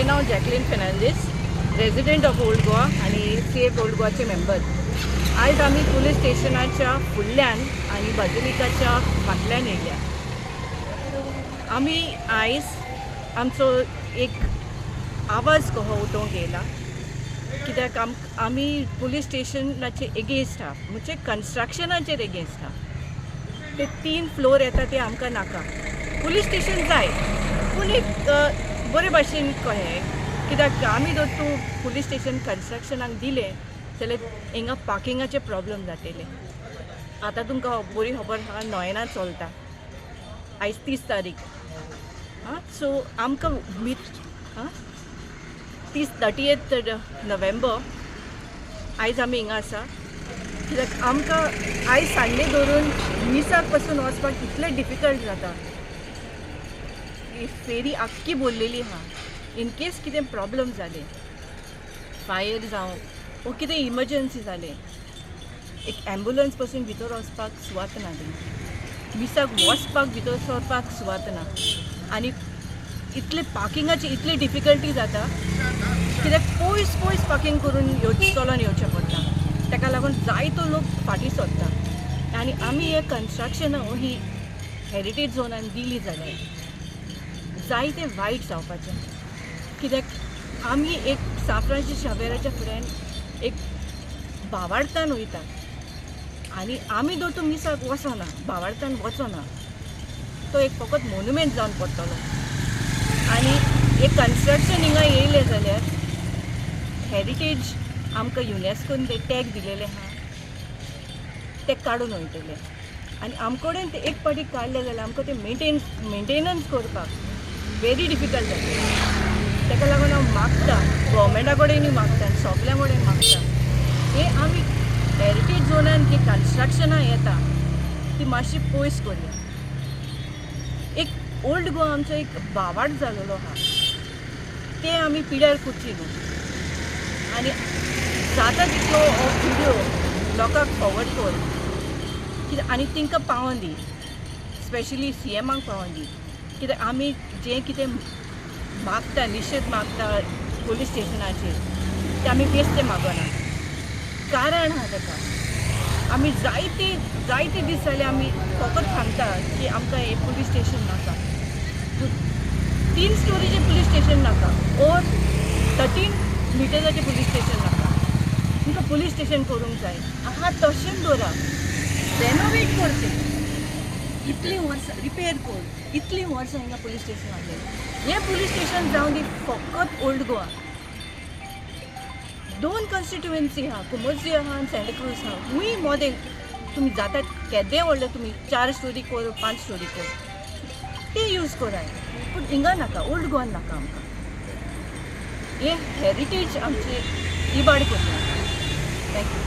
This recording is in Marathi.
माझे नाव Jacqueline Fernandes, resident of old Goa आणि सेफ ओल्ड गोवाचे मेंबर. आज आम्ही पुलीस स्टेशनाच्या फुडल्यान आणि बाजूलिकाच्या फाटल्यान येयल्या. आम्ही आयज आमचो एक आवाज कहो उठोवंक येयला, कित्याक आमी पुलीस स्टेशनाचे एगेन्स्ट आहा, म्हणजे कन्स्ट्रक्शनाचेर एगेन्स्ट आहा. ते 3 फ्लोर येता ते आमकां नाका. पुलीस स्टेशन जाय, पूण एक बरे भाशेन कहें, कित्याक आमी जर तूं पुलीस स्टेशन कन्स्ट्रक्शनाक दिलें जाल्यार हिंगा पार्किंगाचे प्रॉब्लम जातले. आतां तुमकां बरी खबर आहा, नोयना चलता आयज 30 तारीख. सो आमकां 30th नोव्हेंबर आयज आमी हिंगा आसा, कित्याक आमकां आयज सांडे धरून मिसाक पासून वचपाक इतलें डिफिकल्ट जाता. ही फेरी आख्खी भरलेली आहा. इन केस कितें प्रॉब्लम जालें, फायर जावं वो कितें इमर्जन्सी जालें, एक एम्बुलन्स पासून भितर वचपाक सुवात ना. मिसाक वचपाक भितर सरपाक सुवात ना. आनी इतले पार्किंगाची इतली डिफिकल्टी जाता, कित्याक पयस पयस पार्किंग करून चलोन येवचें पडटा. ताका लागून जायतो लोक फाटीं सरता. आनी आमी हे कन्स्ट्रक्शन ही हेरिटेज झोनान दिली जाल्यार जायतें वायट जावपाचें, कित्याक आमी एक सांफ्रांशीस शावेराच्या फुड्यान एक भावार्थान वयतात आनी आमी जर तो मिसाक वचना, भावार्थान वचना, तो एक फकत मोन्युमेंट जावन पडटलो. आनी एक कन्स्ट्रक्शन हिंगा येयलें जाल्यार हेरिटेज आमकां युनेस्कोन ते टॅग दिलेले आहा, ते काडून वयतले. आनी आमचे कडेन ते एक पाटी काडले जाल्यार आमकां ते मेंटेनन्स करपाक व्हेरी डिफिकल्ट जाता. ताका लागून हांव मागता, गव्हर्मेंटा कडेनूय मागता आनी सगल्या कडेन मागता, हे आमी हेरिटेज झोनान जी कन्स्ट्रक्शनां येता ती मातशी पयस करया. एक ओल्ड गोवा आमचो एक भावार्थ जाल्लो आहा, ते आमी पिड्यार करची न्हू. आनी जाता तितलो हो व्हिडियो लोकांक फॉवर्ड कर, कित्याक आनी तांकां पावोवन दी, स्पेशली CMाक पावोवन दी, कित्याक आमी जें कितें मागता, निशेध मागता पुलीस स्टेशनाचेर, ते आमी बेश्टे मागना. कारण आहा ताका. आमी जायते दीस जाले आमी फकत सांगता की आमकां हे पुलीस स्टेशन नाका, 3 स्टोरीचें पुलीस स्टेशन नाका, ओर 13 मिटराचें पुलीस स्टेशन नाका. तुमकां पुलीस स्टेशन करूंक जाय. आहा तशेंच दवरा, रेनोवेट करचें, इतलीं वर्सां रिपेर कर, इतलीं वर्सां हिंगा पुलीस स्टेशन आसलें. हें पुलीस स्टेशन जावन दी फकत ओल्ड गोवा. 2 कॉन्स्टिट्युएन्सी आहा, कुमोर्जी आहा आनी सेंटाक्रूज आहा. खूंय मोदें तुमी जाता केदें व्हडलें तुमी 4 स्टोरी कर, 5 स्टोरी कर, ते यूज कराय. पूण हिंगा नाका, ओल्ड गोवान नाका आमकां. हे हेरिटेज आमचे इबाड करता. थँक्यू.